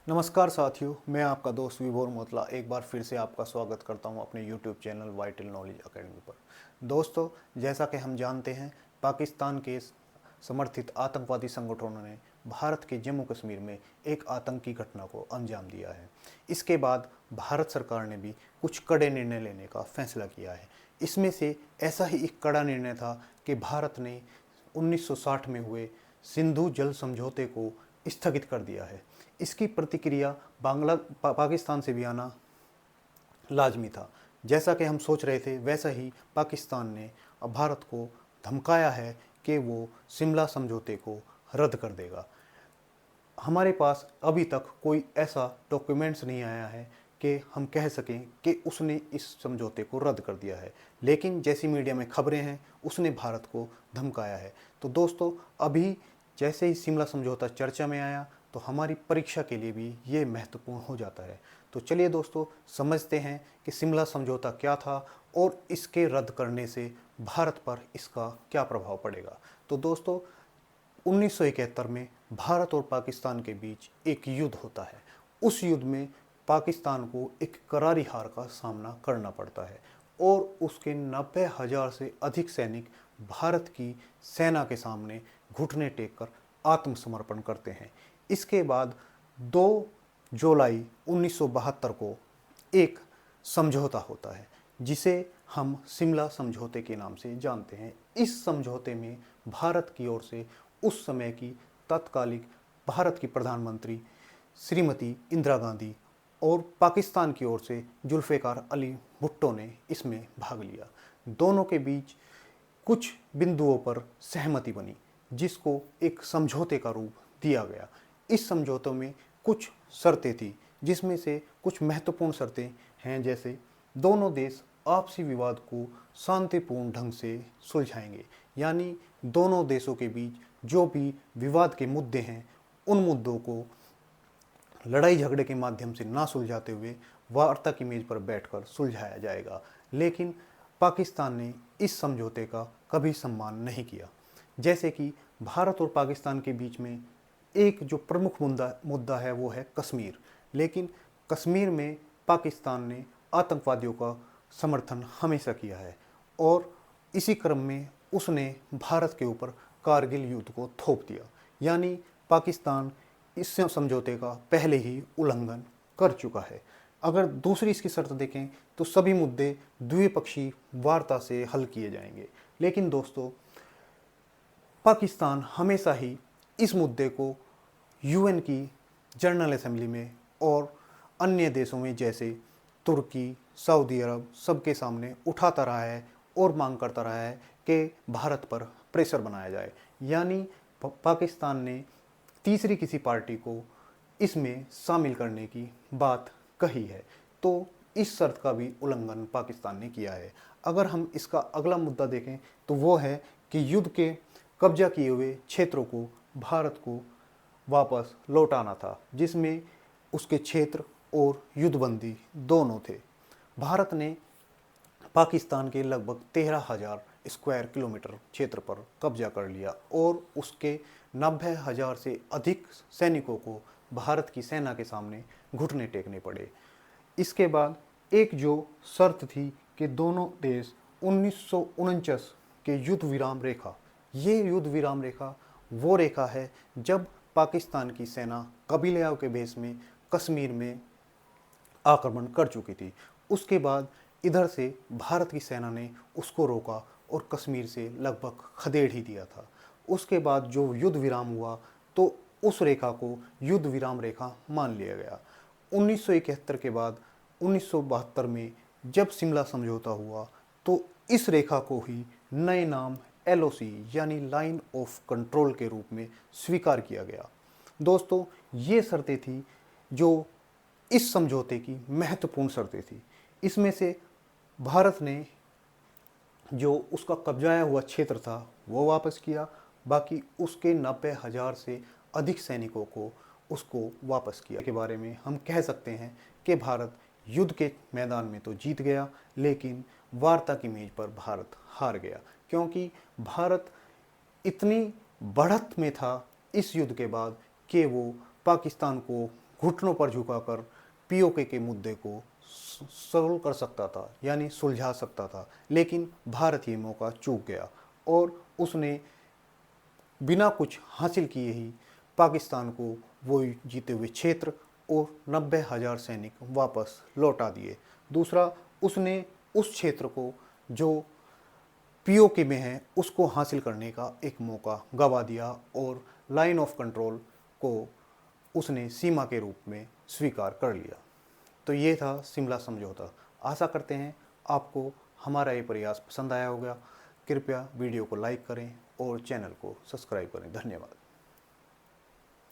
नमस्कार साथियों, मैं आपका दोस्त विभोर मोतला एक बार फिर से आपका स्वागत करता हूं अपने YouTube channel vital knowledge academy पर। दोस्तों, जैसा कि हम जानते हैं, पाकिस्तान के समर्थित आतंकवादी संगठनों ने भारत के जम्मू कश्मीर में एक आतंकी घटना को अंजाम दिया है। इसके बाद भारत सरकार ने भी कुछ कड़े निर्णय लेने का फैसला किया है। इसमें से ऐसा ही एक कड़ा निर्णय था कि भारत ने 1960 में हुए सिंधु जल समझौते को स्थगित कर दिया है। इसकी प्रतिक्रिया पाकिस्तान से भी आना लाजमी था। जैसा कि हम सोच रहे थे, वैसा ही पाकिस्तान ने अब भारत को धमकाया है कि वो शिमला समझौते को रद्द कर देगा। हमारे पास अभी तक कोई ऐसा डॉक्यूमेंट्स नहीं आया है कि हम कह सकें कि उसने इस समझौते को रद्द कर दिया है, लेकिन जैसी मीडिया में खबरें हैं, उसने भारत को धमकाया है। तो दोस्तों, अभी जैसे ही शिमला समझौता चर्चा में आया तो हमारी परीक्षा के लिए भी ये महत्वपूर्ण हो जाता है। तो चलिए दोस्तों, समझते हैं कि शिमला समझौता क्या था और इसके रद्द करने से भारत पर इसका क्या प्रभाव पड़ेगा। तो दोस्तों, 1971 में भारत और पाकिस्तान के बीच एक युद्ध होता है। उस युद्ध में पाकिस्तान को एक करारी हार का सामना करना पड़ता है और उसके 90,000 से अधिक सैनिक भारत की सेना के सामने घुटने टेक कर आत्मसमर्पण करते हैं। इसके बाद 2 जुलाई 1972 को एक समझौता होता है, जिसे हम शिमला समझौते के नाम से जानते हैं। इस समझौते में भारत की ओर से उस समय की तत्कालिक भारत की प्रधानमंत्री श्रीमती इंदिरा गांधी और पाकिस्तान की ओर से जुल्फ़िकार अली भुट्टो ने इसमें भाग लिया। दोनों के बीच कुछ बिंदुओं पर सहमति बनी, जिसको एक समझौते का रूप दिया गया। इस समझौते में कुछ शर्तें थी, जिसमें से कुछ महत्वपूर्ण शर्तें हैं, जैसे दोनों देश आपसी विवाद को शांतिपूर्ण ढंग से सुलझाएंगे, यानी दोनों देशों के बीच जो भी विवाद के मुद्दे हैं, उन मुद्दों को लड़ाई झगड़े के माध्यम से ना सुलझाते हुए वार्ता की मेज पर बैठकर सुलझाया जाएगा। लेकिन पाकिस्तान ने इस समझौते का कभी सम्मान नहीं किया। जैसे कि भारत और पाकिस्तान के बीच में एक जो प्रमुख मुद्दा है वो है कश्मीर। लेकिन कश्मीर में पाकिस्तान ने आतंकवादियों का समर्थन हमेशा किया है और इसी क्रम में उसने भारत के ऊपर कारगिल युद्ध को थोप दिया। यानी पाकिस्तान इस समझौते का पहले ही उल्लंघन कर चुका है। अगर दूसरी इसकी शर्त देखें तो सभी मुद्दे द्विपक्षीय वार्ता से हल किए जाएंगे। लेकिन दोस्तों, पाकिस्तान हमेशा ही इस मुद्दे को यूएन की जनरल असेंबली में और अन्य देशों में जैसे तुर्की, सऊदी अरब सबके सामने उठाता रहा है और मांग करता रहा है कि भारत पर प्रेशर बनाया जाए। यानी पाकिस्तान ने तीसरी किसी पार्टी को इसमें शामिल करने की बात कही है। तो इस शर्त का भी उल्लंघन पाकिस्तान ने किया है। अगर हम इसका अगला मुद्दा देखें तो वो है कि युद्ध के कब्जा किए हुए क्षेत्रों को भारत को वापस लौटाना था, जिसमें उसके क्षेत्र और युद्धबंदी दोनों थे। भारत ने पाकिस्तान के लगभग 13,000 स्क्वायर किलोमीटर क्षेत्र पर कब्जा कर लिया और उसके 90,000 से अधिक सैनिकों को भारत की सेना के सामने घुटने टेकने पड़े। इसके बाद एक जो शर्त थी कि दोनों देश 1949 के युद्ध विराम रेखा, ये युद्ध विराम रेखा वो रेखा है जब पाकिस्तान की सेना कबीलाओं के भेष में कश्मीर में आक्रमण कर चुकी थी। उसके बाद इधर से भारत की सेना ने उसको रोका और कश्मीर से लगभग खदेड़ ही दिया था। उसके बाद जो युद्ध विराम हुआ तो उस रेखा को युद्ध विराम रेखा मान लिया गया। 1971 के बाद 1972 में जब शिमला समझौता हुआ तो इस रेखा को ही नए नाम LOC यानी लाइन ऑफ कंट्रोल के रूप में स्वीकार किया गया। दोस्तों, ये शर्तें थी जो इस समझौते की महत्वपूर्ण शर्तें थी। इसमें से भारत ने जो उसका कब्जाया हुआ क्षेत्र था वो वापस किया, बाकी उसके 90,000 से अधिक सैनिकों को उसको वापस किया। के बारे में हम कह सकते हैं कि भारत युद्ध के मैदान में तो जीत गया, लेकिन वार्ता की मेज पर भारत हार गया, क्योंकि भारत इतनी बढ़त में था इस युद्ध के बाद कि वो पाकिस्तान को घुटनों पर झुकाकर पीओके के मुद्दे को सॉल्व कर सकता था, यानी सुलझा सकता था। लेकिन भारत ये मौका चूक गया और उसने बिना कुछ हासिल किए ही पाकिस्तान को वो जीते हुए क्षेत्र और 90,000 सैनिक वापस लौटा दिए। दूसरा, उसने उस क्षेत्र को जो पीओके में है उसको हासिल करने का एक मौका गवा दिया और लाइन ऑफ कंट्रोल को उसने सीमा के रूप में स्वीकार कर लिया। तो ये था शिमला समझौता। आशा करते हैं आपको हमारा ये प्रयास पसंद आया होगा। कृपया वीडियो को लाइक करें और चैनल को सब्सक्राइब करें। धन्यवाद।